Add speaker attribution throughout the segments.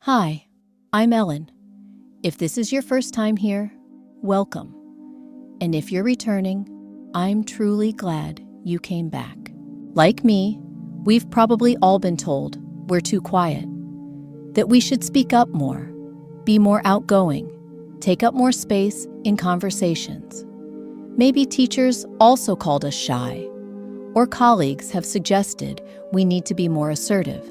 Speaker 1: Hi, I'm Ellen. If this is your first time here, welcome. And if you're returning, I'm truly glad you came back. Like me, we've probably all been told we're too quiet, that we should speak up more, be more outgoing, take up more space in conversations. Maybe teachers also called us shy, or colleagues have suggested we need to be more assertive.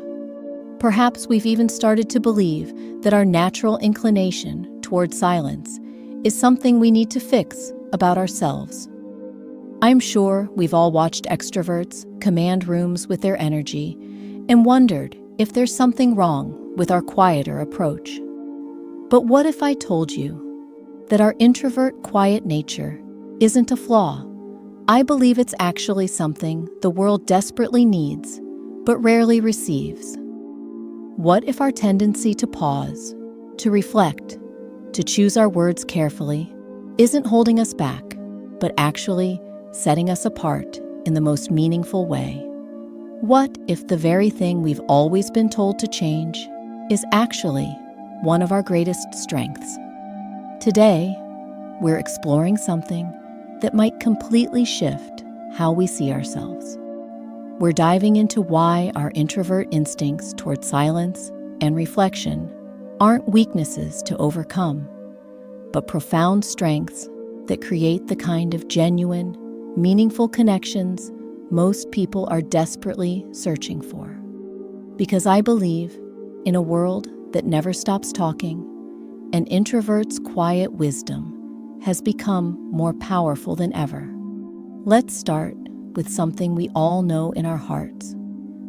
Speaker 1: Perhaps we've even started to believe that our natural inclination toward silence is something we need to fix about ourselves. I'm sure we've all watched extroverts command rooms with their energy and wondered if there's something wrong with our quieter approach. But what if I told you that our introvert quiet nature isn't a flaw? I believe it's actually something the world desperately needs, but rarely receives. What if our tendency to pause, to reflect, to choose our words carefully, isn't holding us back, but actually setting us apart in the most meaningful way? What if the very thing we've always been told to change is actually one of our greatest strengths? Today, we're exploring something that might completely shift how we see ourselves. We're diving into why our introvert instincts toward silence and reflection aren't weaknesses to overcome, but profound strengths that create the kind of genuine, meaningful connections most people are desperately searching for. Because I believe in a world that never stops talking, an introvert's quiet wisdom has become more powerful than ever. Let's start with something we all know in our hearts,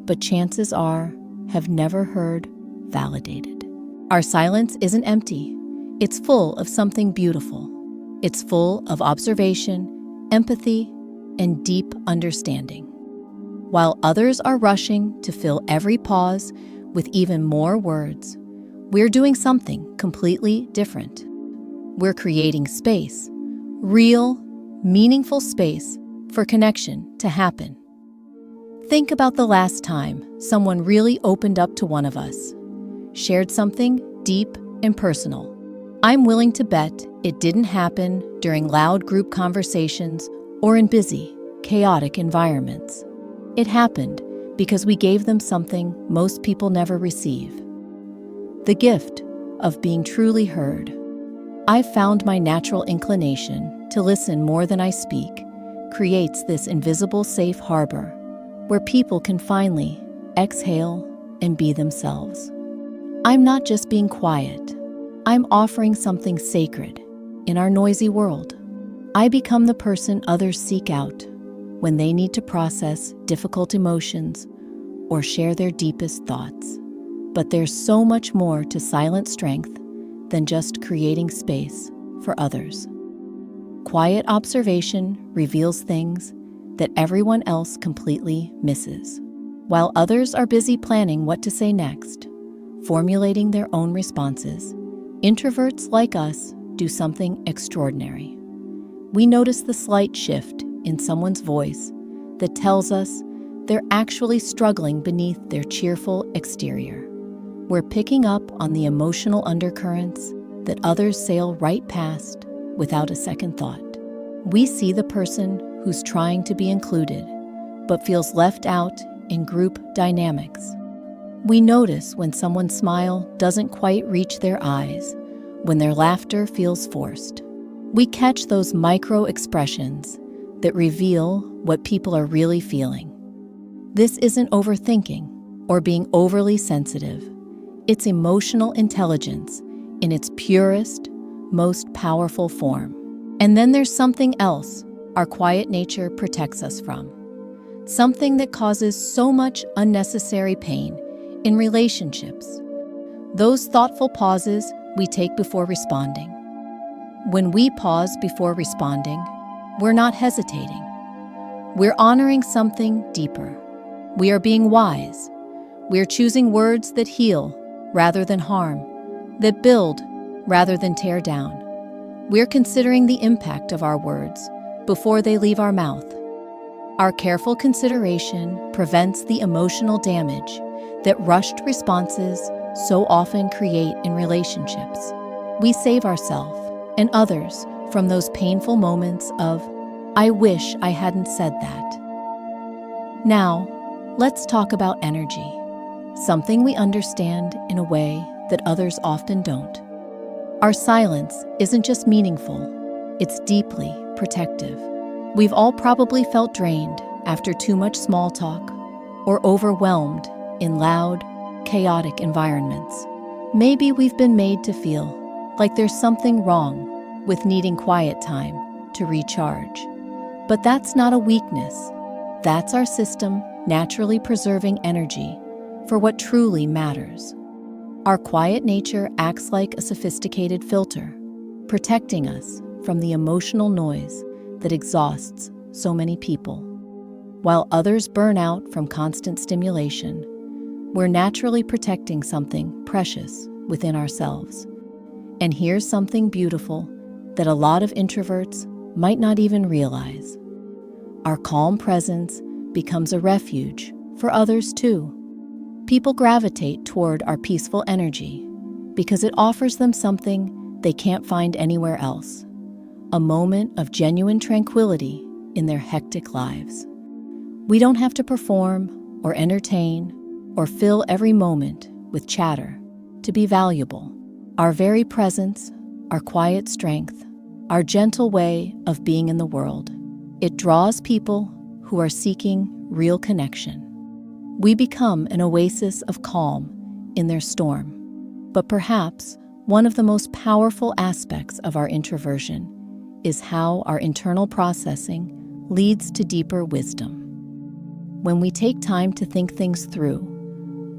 Speaker 1: but chances are have never heard validated. Our silence isn't empty. It's full of something beautiful. It's full of observation, empathy, and deep understanding. While others are rushing to fill every pause with even more words, we're doing something completely different. We're creating space, real, meaningful space for connection to happen. Think about the last time someone really opened up to one of us, shared something deep and personal. I'm willing to bet it didn't happen during loud group conversations or in busy, chaotic environments. It happened because we gave them something most people never receive: the gift of being truly heard. I've found my natural inclination to listen more than I speak creates this invisible safe harbor where people can finally exhale and be themselves. I'm not just being quiet. I'm offering something sacred in our noisy world. I become the person others seek out when they need to process difficult emotions or share their deepest thoughts. But there's so much more to silent strength than just creating space for others. Quiet observation reveals things that everyone else completely misses. While others are busy planning what to say next, formulating their own responses, introverts like us do something extraordinary. We notice the slight shift in someone's voice that tells us they're actually struggling beneath their cheerful exterior. We're picking up on the emotional undercurrents that others sail right past without a second thought. We see the person who's trying to be included, but feels left out in group dynamics. We notice when someone's smile doesn't quite reach their eyes, when their laughter feels forced. We catch those micro expressions that reveal what people are really feeling. This isn't overthinking or being overly sensitive. It's emotional intelligence in its purest, most powerful form. And then there's something else our quiet nature protects us from. Something that causes so much unnecessary pain in relationships. Those thoughtful pauses we take before responding. When we pause before responding, we're not hesitating. We're honoring something deeper. We are being wise. We're choosing words that heal rather than harm, that build rather than tear down. We're considering the impact of our words before they leave our mouth. Our careful consideration prevents the emotional damage that rushed responses so often create in relationships. We save ourselves and others from those painful moments of, "I wish I hadn't said that." Now, let's talk about energy, something we understand in a way that others often don't. Our silence isn't just meaningful, it's deeply protective. We've all probably felt drained after too much small talk or overwhelmed in loud, chaotic environments. Maybe we've been made to feel like there's something wrong with needing quiet time to recharge. But that's not a weakness. That's our system naturally preserving energy for what truly matters. Our quiet nature acts like a sophisticated filter, protecting us from the emotional noise that exhausts so many people. While others burn out from constant stimulation, we're naturally protecting something precious within ourselves. And here's something beautiful that a lot of introverts might not even realize. Our calm presence becomes a refuge for others too. People gravitate toward our peaceful energy because it offers them something they can't find anywhere else, a moment of genuine tranquility in their hectic lives. We don't have to perform or entertain or fill every moment with chatter to be valuable. Our very presence, our quiet strength, our gentle way of being in the world, it draws people who are seeking real connection. We become an oasis of calm in their storm. But perhaps one of the most powerful aspects of our introversion is how our internal processing leads to deeper wisdom. When we take time to think things through,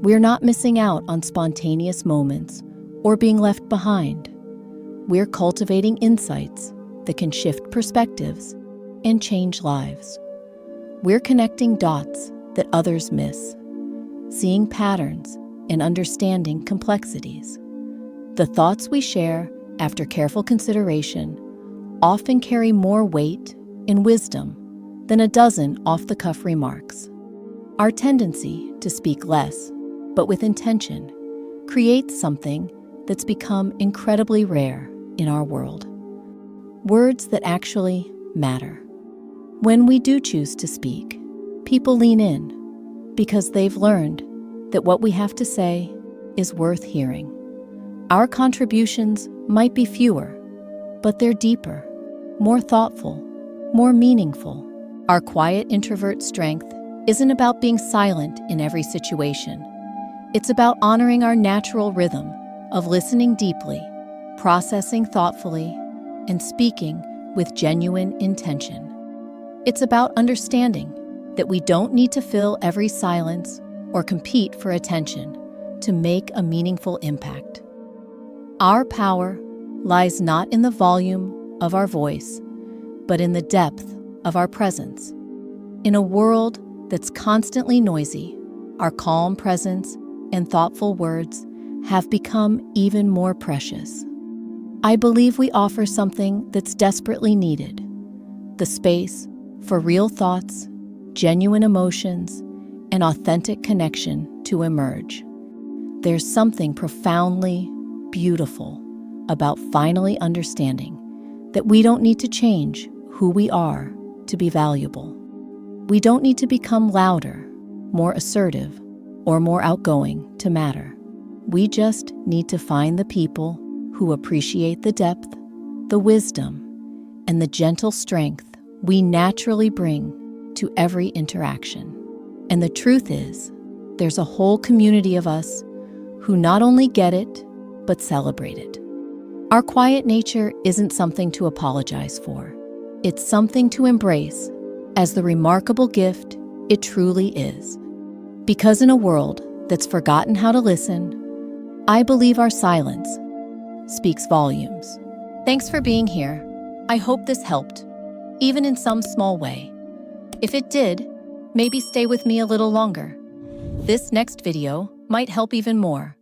Speaker 1: we're not missing out on spontaneous moments or being left behind. We're cultivating insights that can shift perspectives and change lives. We're connecting dots that others miss, seeing patterns and understanding complexities. The thoughts we share after careful consideration often carry more weight and wisdom than a dozen off-the-cuff remarks. Our tendency to speak less, but with intention, creates something that's become incredibly rare in our world. Words that actually matter. When we do choose to speak, people lean in because they've learned that what we have to say is worth hearing. Our contributions might be fewer, but they're deeper, more thoughtful, more meaningful. Our quiet introvert strength isn't about being silent in every situation. It's about honoring our natural rhythm of listening deeply, processing thoughtfully, and speaking with genuine intention. It's about understanding that we don't need to fill every silence or compete for attention to make a meaningful impact. Our power lies not in the volume of our voice, but in the depth of our presence. In a world that's constantly noisy, our calm presence and thoughtful words have become even more precious. I believe we offer something that's desperately needed: the space for real thoughts, genuine emotions, and authentic connection to emerge. There's something profoundly beautiful about finally understanding that we don't need to change who we are to be valuable. We don't need to become louder, more assertive, or more outgoing to matter. We just need to find the people who appreciate the depth, the wisdom, and the gentle strength we naturally bring to every interaction. And the truth is, there's a whole community of us who not only get it, but celebrate it. Our quiet nature isn't something to apologize for. It's something to embrace as the remarkable gift it truly is. Because in a world that's forgotten how to listen, I believe our silence speaks volumes. Thanks for being here. I hope this helped, even in some small way. If it did, maybe stay with me a little longer. This next video might help even more.